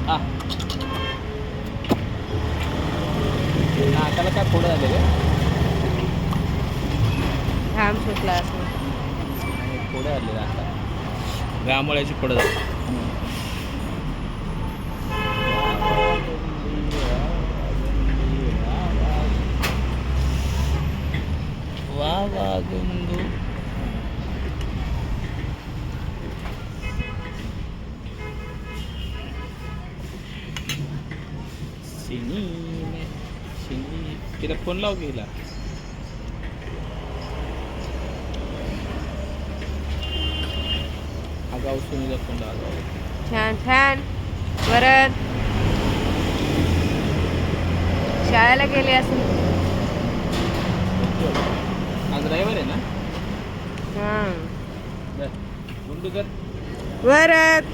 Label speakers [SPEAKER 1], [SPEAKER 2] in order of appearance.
[SPEAKER 1] हा नाकाला काय फोड झाले का?
[SPEAKER 2] घाम सुटला असं.
[SPEAKER 1] फोड झाले नाकाला. घामोळ्याची फोड झाली. वा वा गुंदू. शिनी शिनी तिला फोन लाव गेला. आगाऊ सुनीला फोन लाव.
[SPEAKER 2] छान छान. परत शाळेला गेले असेल.
[SPEAKER 1] आज रविवार आहे ना.
[SPEAKER 2] हां
[SPEAKER 1] गुंडू कर.
[SPEAKER 2] परत